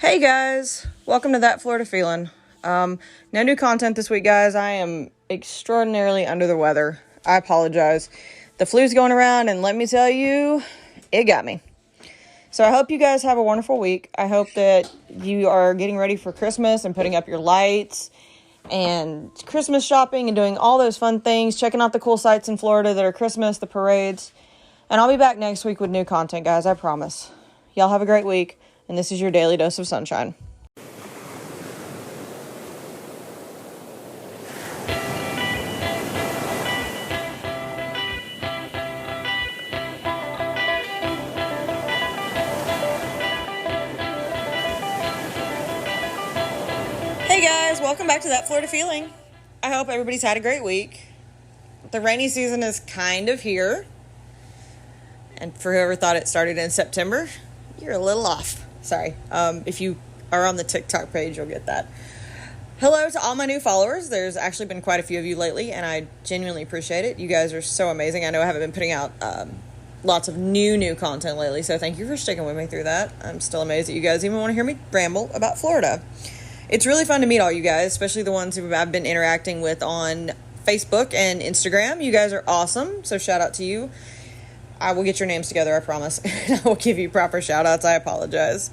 Hey guys, welcome to That Florida Feeling. No new content this week, guys. I am extraordinarily under the weather. I apologize. The flu's going around, and let me tell you, it got me. So I hope you guys have a wonderful week. I hope that you are getting ready for Christmas and putting up your lights and Christmas shopping and doing all those fun things, checking out the cool sites in Florida that are Christmas, the parades. And I'll be back next week with new content, guys, I promise. Y'all have a great week. And this is your daily dose of sunshine. Hey guys, welcome back to That Florida Feeling. I hope everybody's had a great week. The rainy season is kind of here. And for whoever thought it started in September, you're a little off. Sorry. If you are on the TikTok page, you'll get that. Hello to all my new followers. There's actually been quite a few of you lately, and I genuinely appreciate it. You guys are so amazing. I know I haven't been putting out lots of new content lately, so thank you for sticking with me through that. I'm still amazed that you guys even want to hear me ramble about Florida. It's really fun to meet all you guys, especially the ones who I've been interacting with on Facebook and Instagram. You guys are awesome, so shout out to you. I will get your names together, I promise. I will give you proper shout outs. I apologize.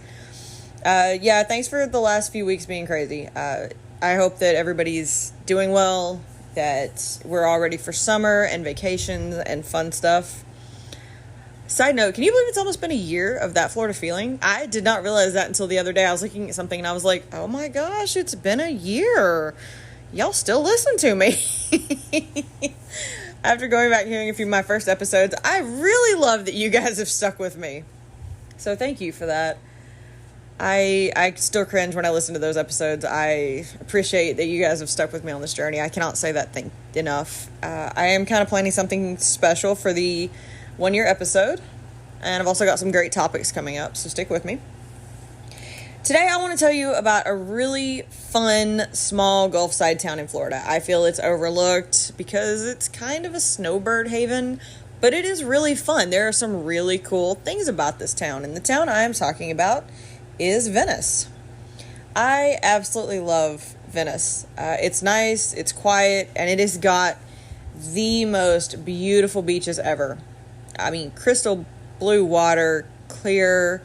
Thanks for the last few weeks being crazy. I hope that everybody's doing well, that we're all ready for summer and vacations and fun stuff. Side note, can you believe it's almost been a year of That Florida Feeling? I did not realize that until the other day. I was looking at something and I was like, oh my gosh, it's been a year. Y'all still listen to me. After going back and hearing a few of my first episodes, I really love that you guys have stuck with me. So thank you for that. I still cringe when I listen to those episodes. I appreciate that you guys have stuck with me on this journey. I cannot say that thing enough. I am kind of planning something special for the 1-year episode. And I've also got some great topics coming up, so stick with me. Today, I want to tell you about a really fun, small Gulf side town in Florida. I feel it's overlooked because it's kind of a snowbird haven, but it is really fun. There are some really cool things about this town, and the town I am talking about is Venice. I absolutely love Venice. It's nice, it's quiet, and it has got the most beautiful beaches ever. I mean, crystal blue water, clear,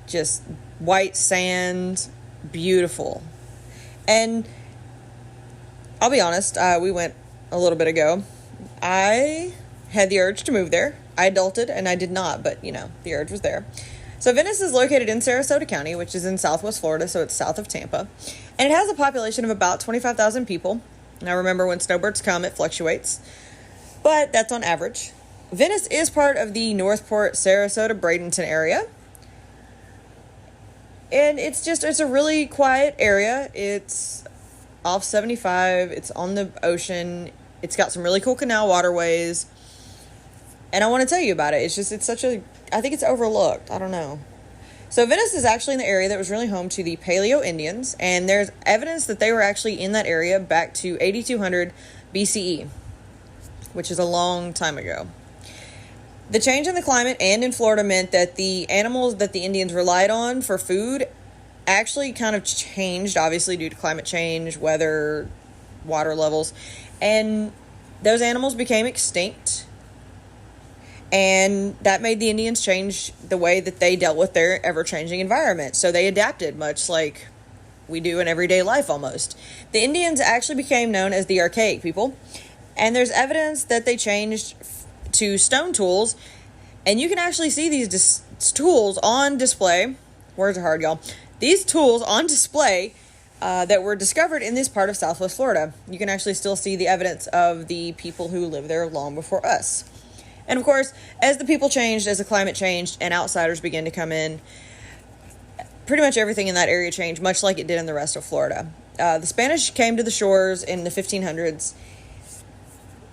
just white sand, beautiful. And I'll be honest, we went a little bit ago. I had the urge to move there. I adulted and I did not, but the urge was there. So Venice is located in Sarasota County, which is in southwest Florida, so it's south of Tampa. And it has a population of about 25,000 people. Now remember, when snowbirds come, it fluctuates, but that's on average. Venice is part of the Northport, Sarasota, Bradenton area. And it's a really quiet area. It's off 75. It's on the ocean. It's got some really cool canal waterways. And I want to tell you about it. I think it's overlooked. I don't know. So Venice is actually in the area that was really home to the Paleo Indians. And there's evidence that they were actually in that area back to 8200 BCE, which is a long time ago. The change in the climate and in Florida meant that the animals that the Indians relied on for food actually kind of changed, obviously due to climate change, weather, water levels, and those animals became extinct. And that made the Indians change the way that they dealt with their ever-changing environment. So they adapted, much like we do in everyday life almost. The Indians actually became known as the archaic people, and there's evidence that they changed to stone tools, and you can actually see these tools on display. Words are hard, y'all. These tools on display that were discovered in this part of southwest Florida. You can actually still see the evidence of the people who lived there long before us. And of course, as the people changed, as the climate changed, and outsiders began to come in, pretty much everything in that area changed, much like it did in the rest of Florida. The Spanish came to the shores in the 1500s.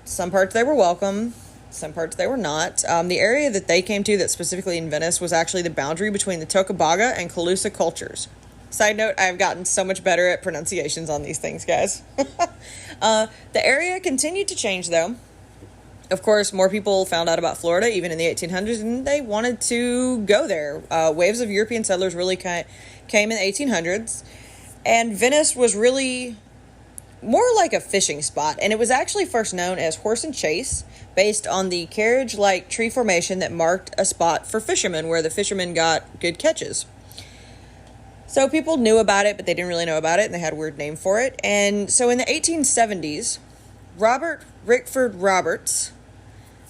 Some parts they were welcome. Some parts they were not. The area that they came to, that specifically in Venice, was actually the boundary between the Tocobaga and Calusa cultures. Side note, I've gotten so much better at pronunciations on these things, guys. The area continued to change, though. Of course, more people found out about Florida, even in the 1800s, and they wanted to go there. Waves of European settlers really came in the 1800s, and Venice was really more like a fishing spot, and it was actually first known as Horse and Chase, based on the carriage-like tree formation that marked a spot for fishermen, where the fishermen got good catches. So people knew about it, but they didn't really know about it, and they had a weird name for it. And so in the 1870s, Robert Rickford Roberts,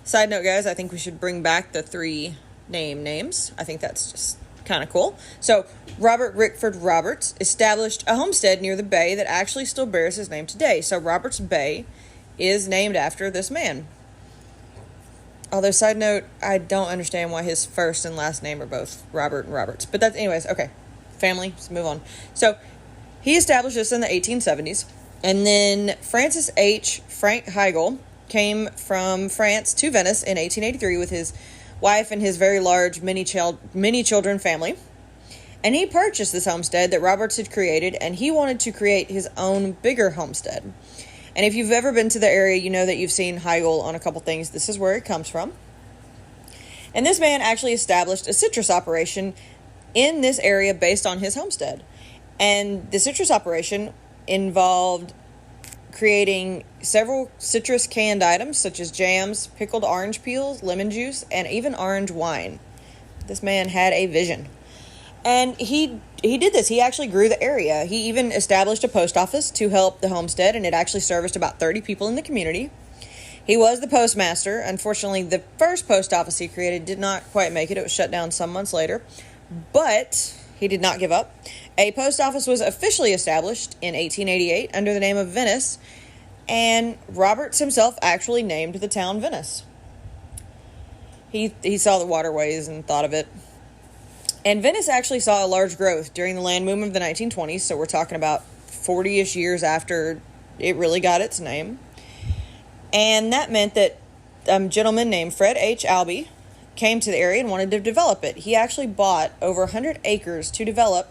side note, guys, I think we should bring back the 3 names. I think that's just kind of cool. So Robert Rickford Roberts established a homestead near the bay that actually still bears his name today. So Roberts Bay is named after this man. Although, side note, I don't understand why his first and last name are both Robert and Roberts. But that's, anyways, okay. Family, let's move on. So he established this in the 1870s. And then Francis H. Frank Heigl came from France to Venice in 1883 with his wife and his very large many children family. And he purchased this homestead that Roberts had created, and he wanted to create his own bigger homestead. And if you've ever been to the area, you know that you've seen Heigl on a couple things. This is where it comes from. And this man actually established a citrus operation in this area based on his homestead. And the citrus operation involved creating several citrus canned items such as jams, pickled orange peels, lemon juice, and even orange wine. This man had a vision. And he did this. He actually grew the area. He even established a post office to help the homestead, and it actually serviced about 30 people in the community. He was the postmaster. Unfortunately, the first post office he created did not quite make it. It was shut down some months later. But he did not give up. A post office was officially established in 1888 under the name of Venice, and Roberts himself actually named the town Venice. He saw the waterways and thought of it. And Venice actually saw a large growth during the land movement of the 1920s, so we're talking about 40-ish years after it really got its name. And that meant that a gentleman named Fred H. Albee came to the area and wanted to develop it. He actually bought over 100 acres to develop,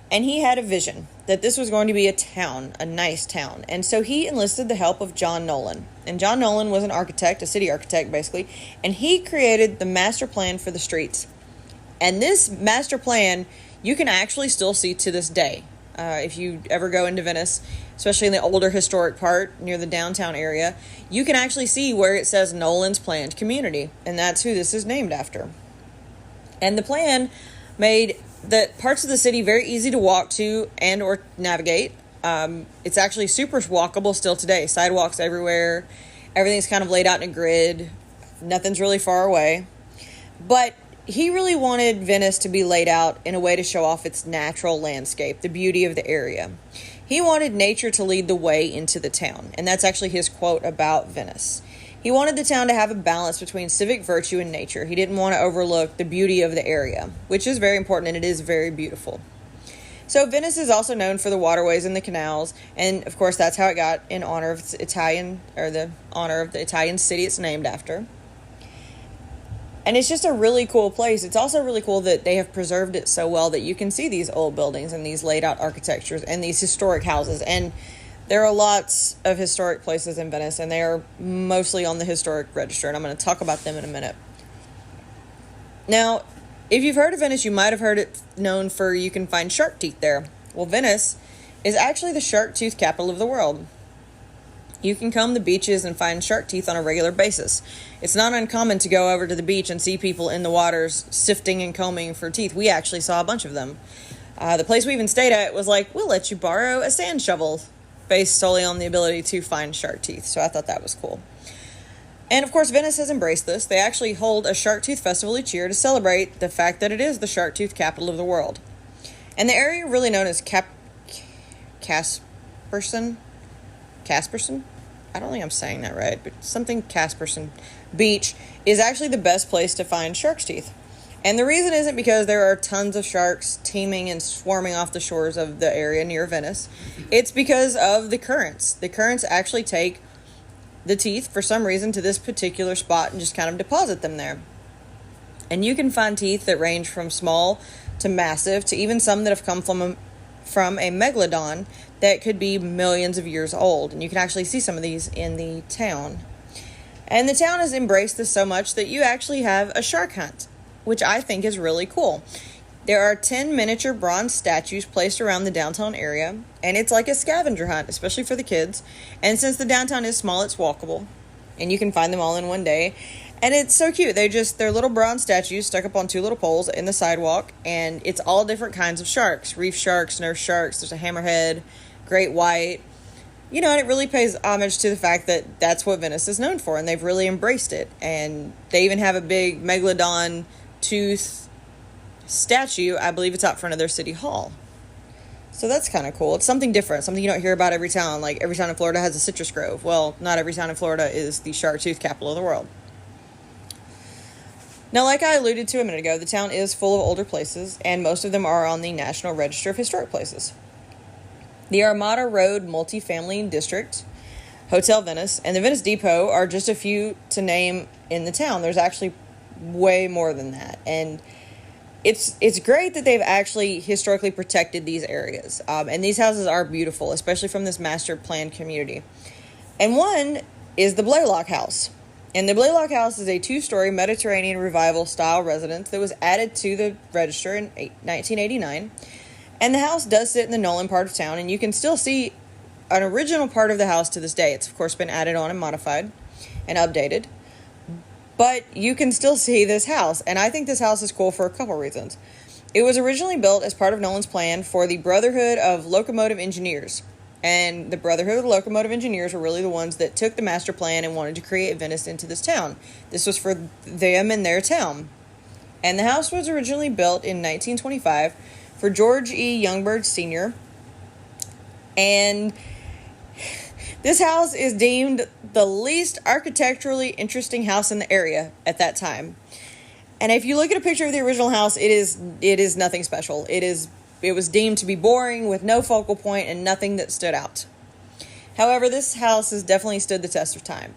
and he had a vision that this was going to be a town, a nice town. And so he enlisted the help of John Nolan. And John Nolan was an architect, a city architect basically, and he created the master plan for the streets. And this master plan, you can actually still see to this day. If you ever go into Venice, especially in the older historic part near the downtown area, you can actually see where it says Nolan's Planned Community. And that's who this is named after. And the plan made the parts of the city very easy to walk to and or navigate. It's actually super walkable still today. Sidewalks everywhere. Everything's kind of laid out in a grid. Nothing's really far away. But he really wanted Venice to be laid out in a way to show off its natural landscape, the beauty of the area. He wanted nature to lead the way into the town, and that's actually his quote about Venice. He wanted the town to have a balance between civic virtue and nature. He didn't want to overlook the beauty of the area, which is very important, and it is very beautiful. So Venice is also known for the waterways and the canals, and of course that's how it got in honor of its Italian, or the honor of the Italian city it's named after. And it's just a really cool place. It's also really cool that they have preserved it so well that you can see these old buildings and these laid out architectures and these historic houses. And there are lots of historic places in Venice, and they are mostly on the historic register, and I'm going to talk about them in a minute. Now, if you've heard of Venice, you might have heard it known for you can find shark teeth there. Well, Venice is actually the shark tooth capital of the world. You can comb the beaches and find shark teeth on a regular basis. It's not uncommon to go over to the beach and see people in the waters sifting and combing for teeth. We actually saw a bunch of them. The place we even stayed at was like, we'll let you borrow a sand shovel, based solely on the ability to find shark teeth. So I thought that was cool. And of course, Venice has embraced this. They actually hold a Shark Tooth Festival each year to celebrate the fact that it is the shark tooth capital of the world. And the area really known as Casperson? I don't think I'm saying that right, but something Casperson Beach is actually the best place to find shark's teeth. And the reason isn't because there are tons of sharks teeming and swarming off the shores of the area near Venice. It's because of the currents. The currents actually take the teeth, for some reason, to this particular spot and just kind of deposit them there. And you can find teeth that range from small to massive, to even some that have come from a megalodon that could be millions of years old. And you can actually see some of these in the town. And the town has embraced this so much that you actually have a shark hunt, which I think is really cool. There are 10 miniature bronze statues placed around the downtown area, and it's like a scavenger hunt, especially for the kids. And since the downtown is small, it's walkable, and you can find them all in one day. And it's so cute. They're little bronze statues stuck up on two little poles in the sidewalk, and it's all different kinds of sharks. Reef sharks, nurse sharks, there's a hammerhead, great white. And it really pays homage to the fact that that's what Venice is known for, and they've really embraced it. And they even have a big megalodon tooth statue, I believe it's out front of their city hall. So that's kind of cool. It's something different, something you don't hear about every town. Like every town in Florida has a citrus grove. Well, not every town in Florida is the shark tooth capital of the world. Now, like I alluded to a minute ago, the town is full of older places, and most of them are on the National Register of Historic Places. The Armada Road Multifamily District, Hotel Venice, and the Venice Depot are just a few to name in the town. There's actually way more than that. And it's great that they've actually historically protected these areas. And these houses are beautiful, especially from this master planned community. And one is the Blaylock House. And the Blaylock House is a 2-story Mediterranean Revival style residence that was added to the register in 1989. And the house does sit in the Nolan part of town, and you can still see an original part of the house to this day. It's, of course, been added on and modified and updated. But you can still see this house, and I think this house is cool for a couple reasons. It was originally built as part of Nolan's plan for the Brotherhood of Locomotive Engineers. And the Brotherhood of Locomotive Engineers were really the ones that took the master plan and wanted to create Venice into this town. This was for them and their town. And the house was originally built in 1925 for George E. Youngberg Sr. And this house is deemed the least architecturally interesting house in the area at that time. And if you look at a picture of the original house, it is nothing special. It was deemed to be boring with no focal point and nothing that stood out. However, this house has definitely stood the test of time.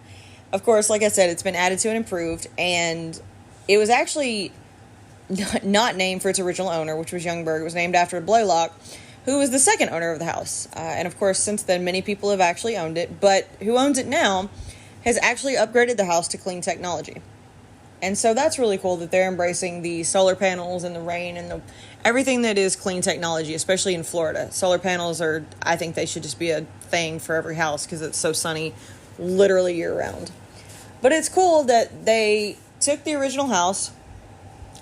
Of course, like I said, it's been added to and improved, and it was actually not named for its original owner, which was Youngberg. It was named after Blaylock, who was the second owner of the house. And of course, since then, many people have actually owned it, but who owns it now has actually upgraded the house to clean technology. And so that's really cool that they're embracing the solar panels and the rain and everything that is clean technology, especially in Florida. Solar panels I think they should just be a thing for every house because it's so sunny literally year round. But it's cool that they took the original house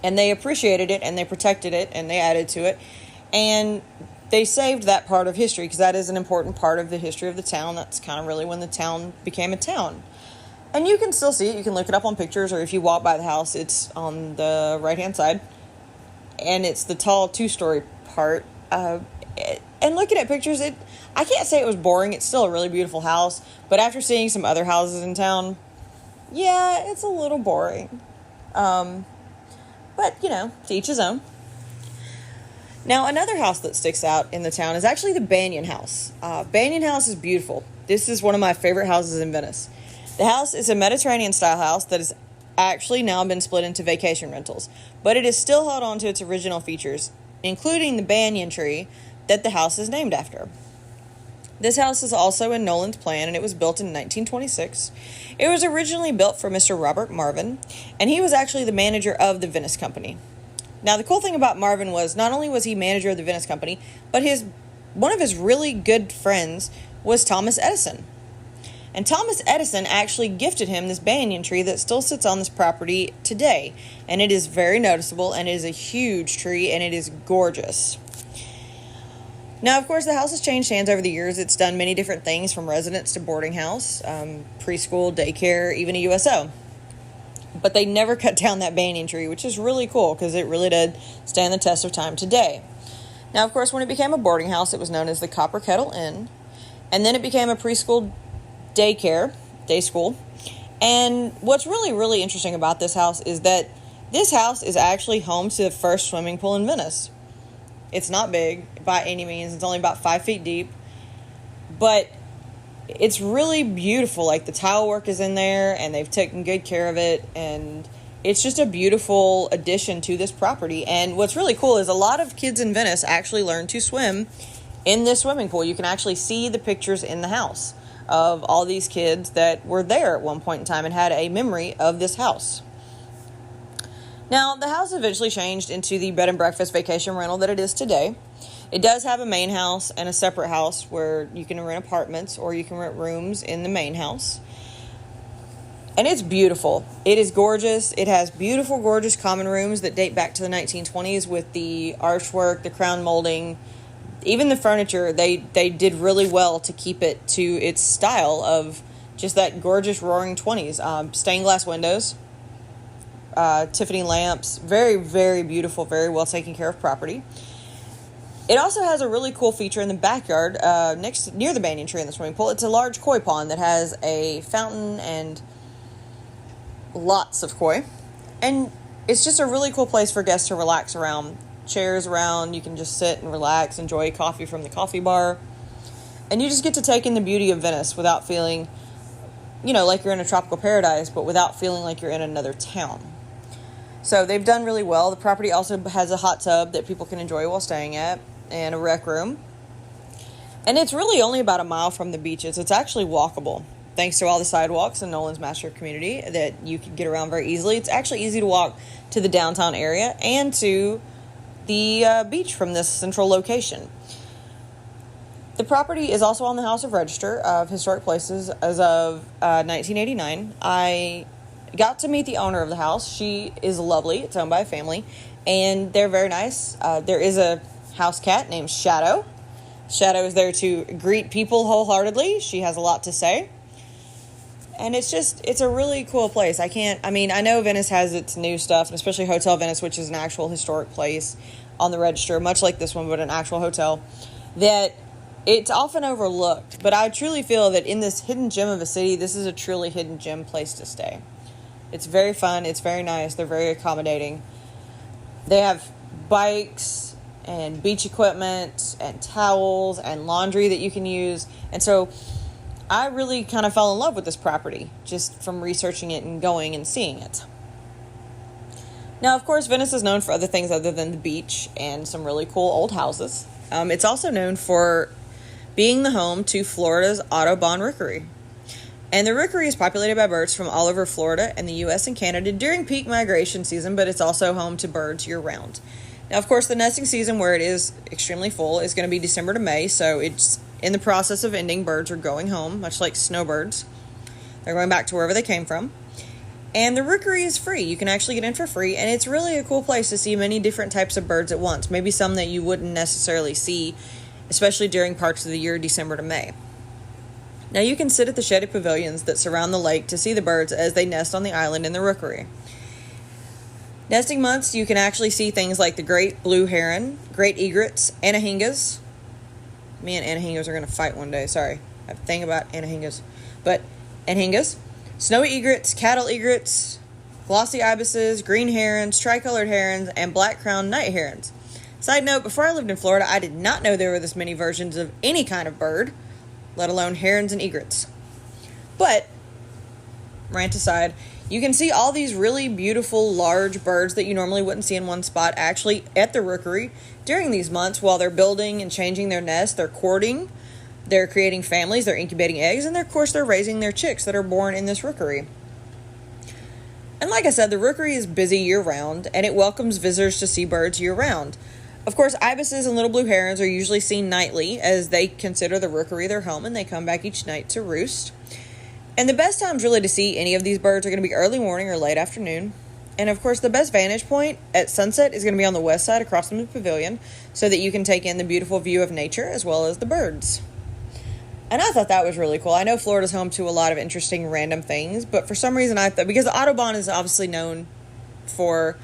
and they appreciated it and they protected it and they added to it. And they saved that part of history because that is an important part of the history of the town. That's kind of really when the town became a town. And you can still see it. You can look it up on pictures, or if you walk by the house, it's on the right-hand side. And it's the tall 2-story part. And looking at pictures, I can't say it was boring. It's still a really beautiful house. But after seeing some other houses in town, yeah, it's a little boring. But, to each his own. Now, another house that sticks out in the town is actually the Banyan House. Banyan House is beautiful. This is one of my favorite houses in Venice. The house is a Mediterranean-style house that has actually now been split into vacation rentals, but it is still held on to its original features, including the banyan tree that the house is named after. This house is also in Nolan's plan, and it was built in 1926. It was originally built for Mr. Robert Marvin, and he was actually the manager of the Venice Company. Now, the cool thing about Marvin was not only was he manager of the Venice Company, but one of his really good friends was Thomas Edison. And Thomas Edison actually gifted him this banyan tree that still sits on this property today. And it is very noticeable, and it is a huge tree, and it is gorgeous. Now, of course, the house has changed hands over the years. It's done many different things, from residence to boarding house, preschool, daycare, even a USO. But they never cut down that banyan tree, which is really cool because it really did stand the test of time today. Now, of course, when it became a boarding house, it was known as the Copper Kettle Inn. And then it became a preschool day school. And what's really, really interesting about this house is that this house is actually home to the first swimming pool in Venice. It's not big by any means. It's only about 5 feet deep. But it's really beautiful. Like, the tile work is in there, and they've taken good care of it. And it's just a beautiful addition to this property. And what's really cool is a lot of kids in Venice actually learn to swim in this swimming pool. You can actually see the pictures in the house of all these kids that were there at one point in time and had a memory of this house. Now, the house eventually changed into the bed and breakfast vacation rental that it is today. It does have a main house and a separate house where you can rent apartments or you can rent rooms in the main house. And it's beautiful. It is gorgeous. It has beautiful, gorgeous common rooms that date back to the 1920s with the archwork, the crown molding, even the furniture. They did really well to keep it to its style of just that gorgeous roaring 20s. Stained glass windows, Tiffany lamps, very, very beautiful, very well taken care of property. It also has a really cool feature in the backyard near the banyan tree in the swimming pool. It's a large koi pond that has a fountain and lots of koi, and it's just a really cool place for guests to relax around. Chairs around, you can just sit and relax, enjoy coffee from the coffee bar, and you just get to take in the beauty of Venice without feeling, like you're in a tropical paradise, but without feeling like you're in another town. So they've done really well. The property also has a hot tub that people can enjoy while staying at, and a rec room, and it's really only about a mile from the beaches. It's actually walkable, thanks to all the sidewalks in Nolan's master community that you can get around very easily. It's actually easy to walk to the downtown area and to the beach from this central location. The property is also on the House of Register of Historic Places as of 1989. I got to meet the owner of the house. She is lovely. It's owned by a family, and they're very nice. There is a house cat named Shadow. Shadow is there to greet people wholeheartedly. She has a lot to say. And it's a really cool place. I know Venice has its new stuff, and especially Hotel Venice, which is an actual historic place on the register, much like this one, but an actual hotel, that it's often overlooked. But I truly feel that in this hidden gem of a city, this is a truly hidden gem place to stay. It's very fun. It's very nice. They're very accommodating. They have bikes and beach equipment and towels and laundry that you can use. And so I really kind of fell in love with this property just from researching it and going and seeing it. Now, of course, Venice is known for other things other than the beach and some really cool old houses. It's also known for being the home to Florida's Audubon Rookery. And the rookery is populated by birds from all over Florida and the U.S. and Canada during peak migration season, but it's also home to birds year-round. Now, of course, the nesting season, where it is extremely full, is going to be December to May, so it's in the process of ending. Birds are going home, much like snowbirds. They're going back to wherever they came from. And the rookery is free. You can actually get in for free, and it's really a cool place to see many different types of birds at once, maybe some that you wouldn't necessarily see, especially during parts of the year, December to May. Now, you can sit at the shaded pavilions that surround the lake to see the birds as they nest on the island in the rookery. Nesting months, you can actually see things like the great blue heron, great egrets, anahingas. Me and anahingas are going to fight one day. Sorry, I have a thing about anahingas. But anahingas, snowy egrets, cattle egrets, glossy ibises, green herons, tricolored herons, and black-crowned night herons. Side note, before I lived in Florida, I did not know there were this many versions of any kind of bird, let alone herons and egrets. But, rant aside, you can see all these really beautiful, large birds that you normally wouldn't see in one spot actually at the rookery during these months while they're building and changing their nest. They're courting, they're creating families, they're incubating eggs, and of course they're raising their chicks that are born in this rookery. And like I said, the rookery is busy year-round, and it welcomes visitors to see birds year-round. Of course, ibises and little blue herons are usually seen nightly as they consider the rookery their home, and they come back each night to roost. And the best times really to see any of these birds are going to be early morning or late afternoon. And of course, the best vantage point at sunset is going to be on the west side across from the pavilion so that you can take in the beautiful view of nature as well as the birds. And I thought that was really cool. I know Florida's home to a lot of interesting random things, but for some reason I thought, because the Audubon is obviously known for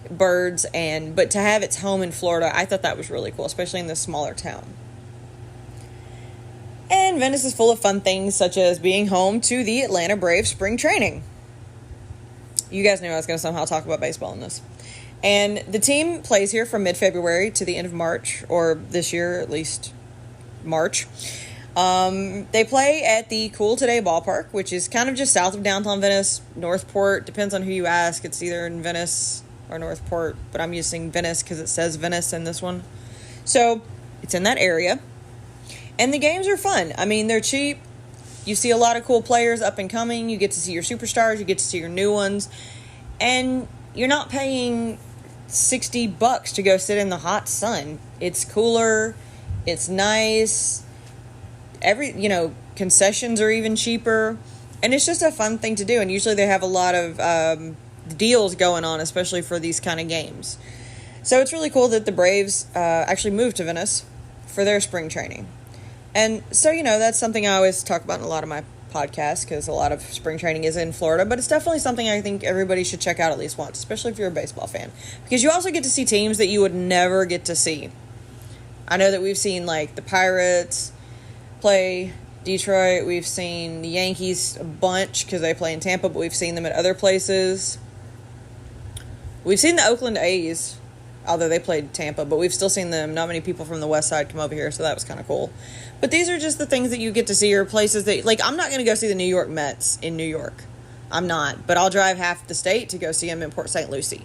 birds, but to have its home in Florida, I thought that was really cool, especially in this smaller town. And Venice is full of fun things, such as being home to the Atlanta Braves spring training. You guys knew I was going to somehow talk about baseball in this. And the team plays here from mid-February to the end of March, or this year, at least March. They play at the Cool Today Ballpark, which is kind of just south of downtown Venice, Northport. Depends on who you ask. It's either in Venice or Northport, but I'm using Venice because it says Venice in this one. So it's in that area. And the games are fun. I mean, they're cheap. You see a lot of cool players up and coming. You get to see your superstars. You get to see your new ones. And you're not paying $60 to go sit in the hot sun. It's cooler. It's nice. Concessions are even cheaper. And it's just a fun thing to do. And usually they have a lot of deals going on, especially for these kind of games. So it's really cool that the Braves actually moved to Venice for their spring training. And so, that's something I always talk about in a lot of my podcasts, because a lot of spring training is in Florida. But it's definitely something I think everybody should check out at least once, especially if you're a baseball fan. Because you also get to see teams that you would never get to see. I know that we've seen, the Pirates play Detroit. We've seen the Yankees a bunch because they play in Tampa, but we've seen them at other places. We've seen the Oakland A's, although they played Tampa, but we've still seen them. Not many people from the West Side come over here, so that was kind of cool. But these are just the things that you get to see, or places that, I'm not going to go see the New York Mets in New York. I'm not. But I'll drive half the state to go see them in Port St. Lucie.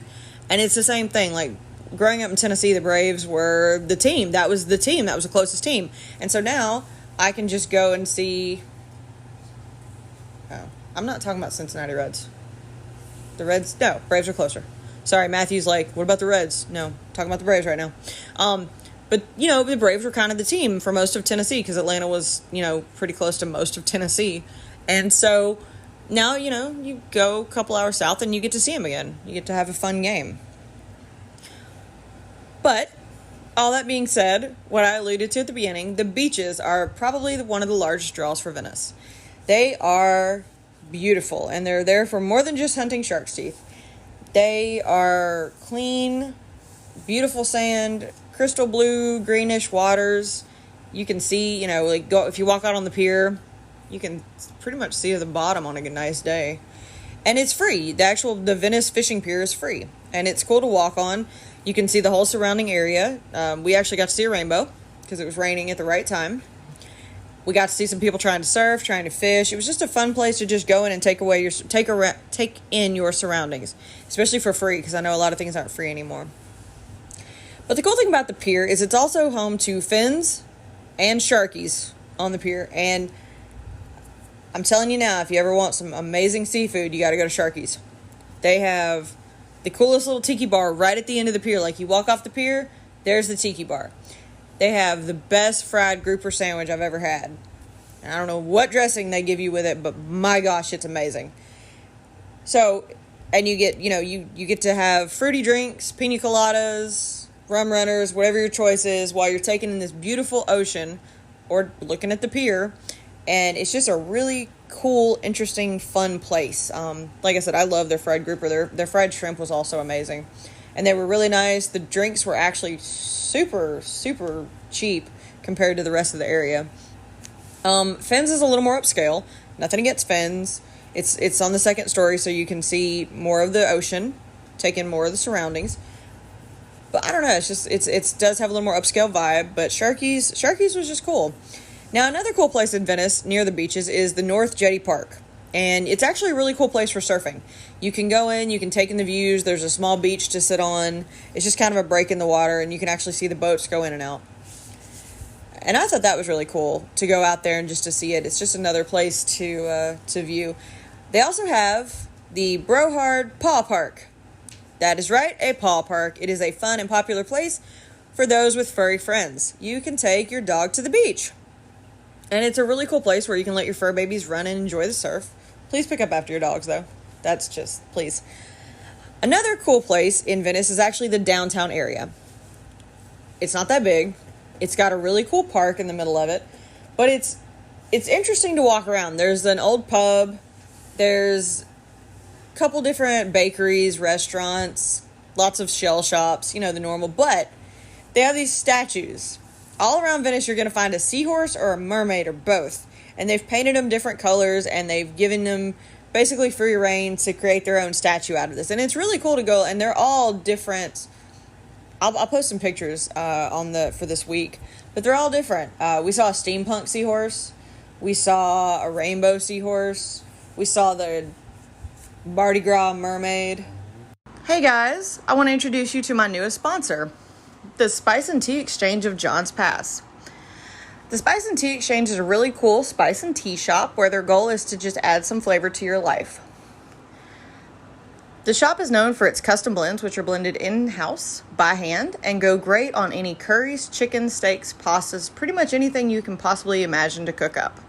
And it's the same thing. Growing up in Tennessee, the Braves were the team. That was the team. That was the closest team. And so now I can just go and see... Oh, I'm not talking about Cincinnati Reds. The Reds... No, Braves are closer. Sorry, Matthew's what about the Reds? No, talking about the Braves right now. But, the Braves were kind of the team for most of Tennessee, because Atlanta was, pretty close to most of Tennessee. And so now, you go a couple hours south and you get to see them again. You get to have a fun game. But all that being said, what I alluded to at the beginning, the beaches are probably one of the largest draws for Venice. They are beautiful, and they're there for more than just hunting shark's teeth. They are clean, beautiful sand, crystal blue, greenish waters. You can see, if you walk out on the pier, you can pretty much see the bottom on a nice day. And it's free. The Venice fishing pier is free. And it's cool to walk on. You can see the whole surrounding area. We actually got to see a rainbow because it was raining at the right time. We got to see some people trying to surf, trying to fish. It was just a fun place to just go in and take in your surroundings, especially for free, because I know a lot of things aren't free anymore. But the cool thing about the pier is it's also home to fins and sharkies on the pier. And I'm telling you now, if you ever want some amazing seafood, you got to go to Sharky's. They have the coolest little tiki bar right at the end of the pier. You walk off the pier, there's the tiki bar. They have the best fried grouper sandwich I've ever had. And I don't know what dressing they give you with it, but my gosh, it's amazing. So, and you get, you get to have fruity drinks, pina coladas, rum runners, whatever your choice is, while you're taking in this beautiful ocean or looking at the pier. And it's just a really cool, interesting, fun place. Like I said, I love their fried grouper. Their fried shrimp was also amazing. And they were really nice. The drinks were actually super, super cheap compared to the rest of the area. Fins is a little more upscale. Nothing against Fins. It's on the second story, so you can see more of the ocean, take in more of the surroundings. But I don't know, it does have a little more upscale vibe. But Sharky's was just cool. Now, another cool place in Venice near the beaches is the North Jetty Park. And it's actually a really cool place for surfing. You can go in, you can take in the views. There's a small beach to sit on. It's just kind of a break in the water, and you can actually see the boats go in and out. And I thought that was really cool to go out there and just to see it. It's just another place to view. They also have the Brohard Paw Park. That is right, a paw park. It is a fun and popular place for those with furry friends. You can take your dog to the beach. And it's a really cool place where you can let your fur babies run and enjoy the surf. Please pick up after your dogs, though. That's just, please. Another cool place in Venice is actually the downtown area. It's not that big. It's got a really cool park in the middle of it. But it's interesting to walk around. There's an old pub. There's a couple different bakeries, restaurants, lots of shell shops, the normal. But they have these statues. All around Venice, you're going to find a seahorse or a mermaid or both. And they've painted them different colors, and they've given them basically free reign to create their own statue out of this. And it's really cool to go, and they're all different. I'll post some pictures for this week, but they're all different. We saw a steampunk seahorse. We saw a rainbow seahorse. We saw the Mardi Gras mermaid. Hey guys, I want to introduce you to my newest sponsor, the Spice and Tea Exchange of John's Pass. The Spice and Tea Exchange is a really cool spice and tea shop where their goal is to just add some flavor to your life. The shop is known for its custom blends, which are blended in-house by hand and go great on any curries, chicken, steaks, pastas, pretty much anything you can possibly imagine to cook up.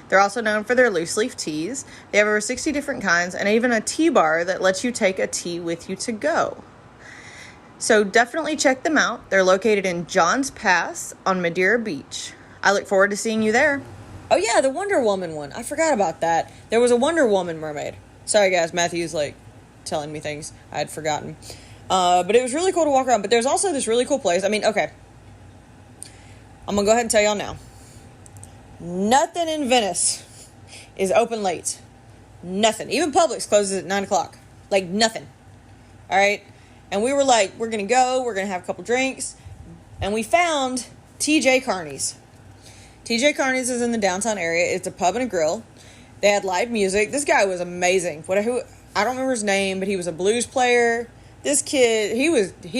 They're also known for their loose leaf teas. They have over 60 different kinds and even a tea bar that lets you take a tea with you to go. So definitely check them out. They're located in Johns Pass on Madeira Beach. I look forward to seeing you there. Oh yeah, the Wonder Woman one. I forgot about that. There was a Wonder Woman mermaid. Sorry guys, Matthew's telling me things I had forgotten. But it was really cool to walk around. But there's also this really cool place. Okay. I'm going to go ahead and tell y'all now. Nothing in Venice is open late. Nothing. Even Publix closes at 9 o'clock. Nothing. All right? And we were we're going to go. We're going to have a couple drinks. And we found TJ Carney's. TJ Carney's is in the downtown area. It's a pub and a grill. They had live music. This guy was amazing. I don't remember his name, but he was a blues player. This kid, he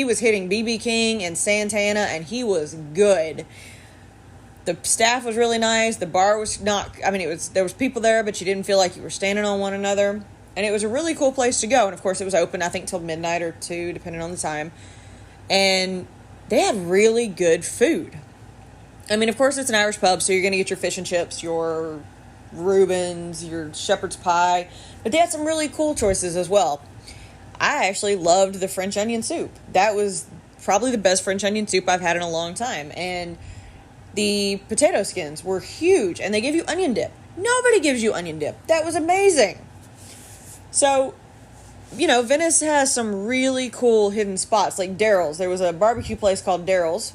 was hitting B.B. King and Santana, and he was good. The staff was really nice. The bar was not, there was people there, but you didn't feel like you were standing on one another. And it was a really cool place to go. And of course it was open, I think, till midnight or 2, depending on the time. And they had really good food. Of course it's an Irish pub, so you're going to get your fish and chips, your Reubens, your shepherd's pie. But they had some really cool choices as well. I actually loved the French onion soup. That was probably the best French onion soup I've had in a long time. And the potato skins were huge, and they give you onion dip. Nobody gives you onion dip. That was amazing. So, Venice has some really cool hidden spots, like Daryl's. There was a barbecue place called Daryl's,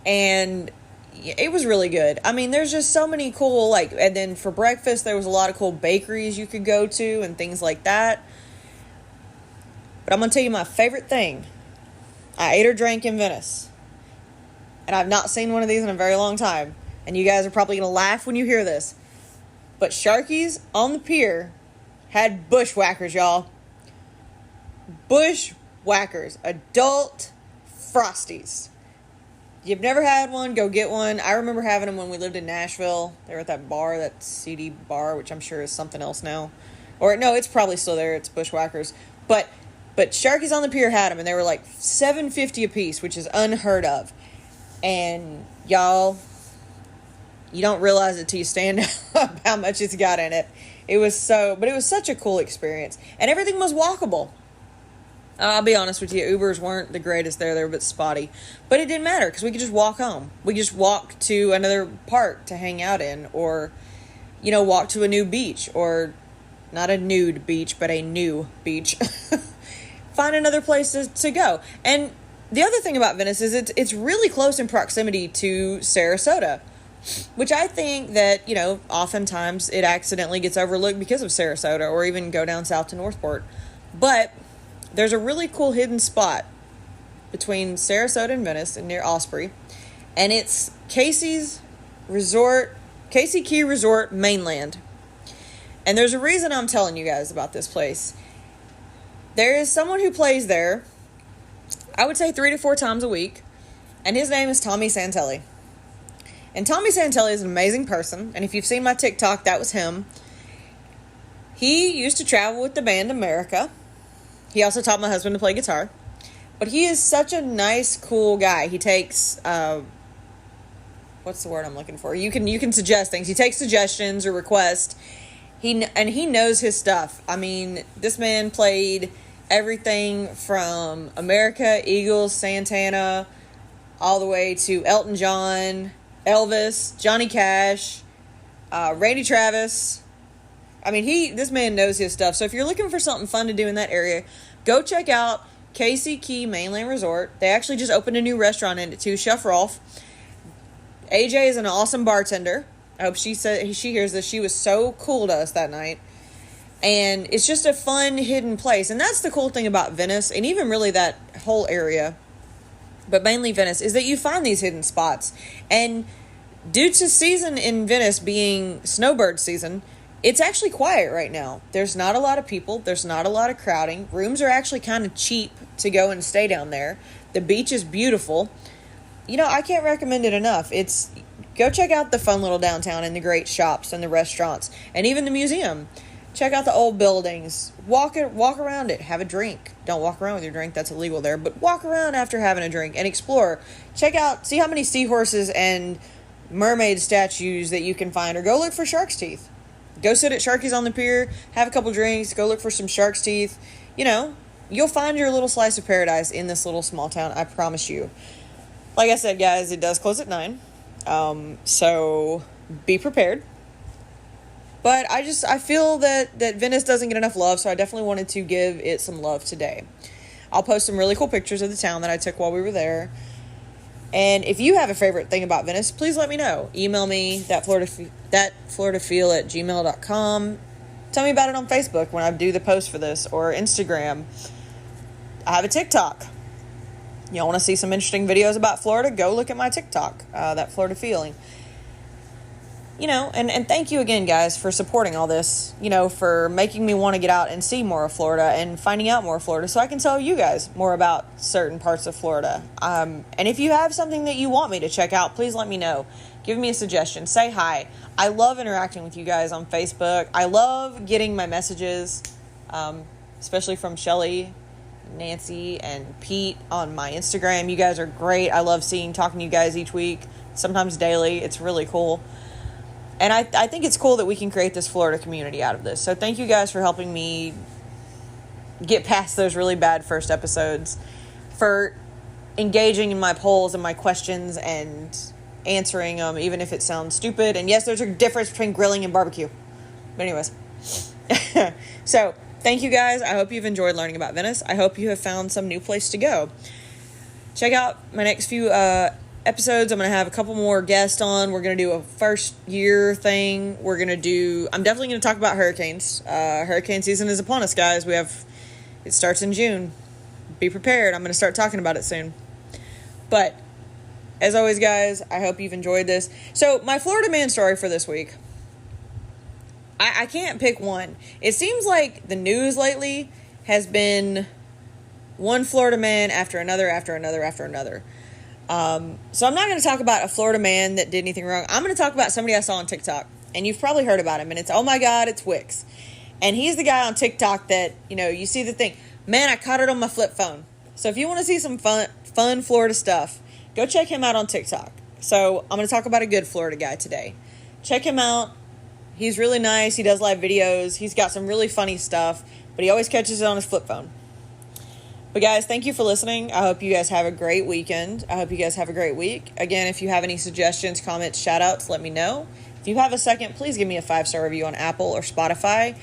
and it was really good. There's just so many cool, and then for breakfast, there was a lot of cool bakeries you could go to and things like that. But I'm going to tell you my favorite thing. I ate or drank in Venice. And I've not seen one of these in a very long time. And you guys are probably going to laugh when you hear this. But Sharky's on the pier had bushwhackers, y'all. Bushwhackers. Adult Frosties. You've never had one, go get one. I remember having them when we lived in Nashville. They were at that bar, that CD bar, which I'm sure is something else now. Or, no, it's probably still there. It's Bushwhackers. But Sharky's on the pier had them, and they were $7.50 a piece, which is unheard of. And y'all, you don't realize it till you stand up how much it's got in it. But it was such a cool experience. And everything was walkable. I'll be honest with you, Ubers weren't the greatest there. They were a bit spotty. But it didn't matter, because we could just walk home. We just walk to another park to hang out in, or, walk to a new beach, or not a nude beach, but a new beach. Find another place to go. And the other thing about Venice is it's really close in proximity to Sarasota, which I think that, oftentimes it accidentally gets overlooked because of Sarasota, or even go down south to Northport. But there's a really cool hidden spot between Sarasota and Venice and near Osprey, and it's Casey Key Resort Mainland. And there's a reason I'm telling you guys about this place. There is someone who plays there, I would say 3 to 4 times a week, and his name is Tommy Santelli. And Tommy Santelli is an amazing person, and if you've seen my TikTok, that was him. He used to travel with the band America. He also taught my husband to play guitar. But he is such a nice, cool guy. He takes, what's the word I'm looking for? You can suggest things. He takes suggestions or requests. He knows his stuff. This man played everything from America, Eagles, Santana, all the way to Elton John, Elvis, Johnny Cash, Randy Travis. This man knows his stuff. So if you're looking for something fun to do in that area, go check out Casey Key Mainland Resort. They actually just opened a new restaurant in it too, Chef Rolf. AJ is an awesome bartender. I hope she hears this. She was so cool to us that night. And it's just a fun, hidden place. And that's the cool thing about Venice, and even really that whole area, but mainly Venice, is that you find these hidden spots. And due to season in Venice being snowbird season, it's actually quiet right now. There's not a lot of people. There's not a lot of crowding. Rooms are actually kind of cheap to go and stay down there. The beach is beautiful. I can't recommend it enough. Go check out the fun little downtown and the great shops and the restaurants and even the museum. Check out the old buildings. Walk around it. Have a drink. Don't walk around with your drink. That's illegal there. But walk around after having a drink and explore. See how many seahorses and mermaid statues that you can find, or go look for shark's teeth. Go sit at Sharky's on the pier, have a couple drinks, go look for some shark's teeth. You'll find your little slice of paradise in this little small town, I promise you. Like I said, guys, it does close at 9. So be prepared. But I feel that Venice doesn't get enough love, so I definitely wanted to give it some love today. I'll post some really cool pictures of the town that I took while we were there. And if you have a favorite thing about Venice, please let me know. Email me, thatfloridafeel@gmail.com. Tell me about it on Facebook when I do the post for this, or Instagram. I have a TikTok. You want to see some interesting videos about Florida? Go look at my TikTok, That Florida Feeling. And thank you again, guys, for supporting all this, for making me want to get out and see more of Florida and finding out more of Florida so I can tell you guys more about certain parts of Florida. And if you have something that you want me to check out, please let me know. Give me a suggestion. Say hi. I love interacting with you guys on Facebook. I love getting my messages, especially from Shelly, Nancy, and Pete on my Instagram. You guys are great. I love talking to you guys each week, sometimes daily. It's really cool. And I think it's cool that we can create this Florida community out of this. So thank you guys for helping me get past those really bad first episodes, for engaging in my polls and my questions and answering them, even if it sounds stupid. And yes, there's a difference between grilling and barbecue. But anyways. So thank you guys. I hope you've enjoyed learning about Venice. I hope you have found some new place to go. Check out my next few episodes. I'm going to have a couple more guests on. We're going to do a first year thing. I'm definitely going to talk about hurricanes. Hurricane season is upon us, guys. It starts in June. Be prepared. I'm going to start talking about it soon. But as always, guys, I hope you've enjoyed this. So my Florida man story for this week, I can't pick one. It seems like the news lately has been one Florida man after another, after another, after another. So I'm not going to talk about a Florida man that did anything wrong. I'm going to talk about somebody I saw on TikTok, and you've probably heard about him, and it's, oh my God, it's Wix. And he's the guy on TikTok that, you see the thing, man, I caught it on my flip phone. So if you want to see some fun Florida stuff, go check him out on TikTok. So I'm going to talk about a good Florida guy today. Check him out. He's really nice. He does live videos. He's got some really funny stuff, but he always catches it on his flip phone. But guys, thank you for listening. I hope you guys have a great weekend. I hope you guys have a great week. Again, if you have any suggestions, comments, shout-outs, let me know. If you have a second, please give me a 5-star review on Apple or Spotify.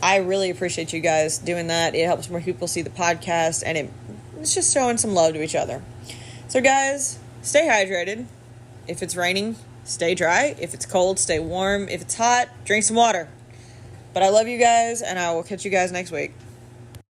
I really appreciate you guys doing that. It helps more people see the podcast, and it's just showing some love to each other. So guys, stay hydrated. If it's raining, stay dry. If it's cold, stay warm. If it's hot, drink some water. But I love you guys, and I will catch you guys next week.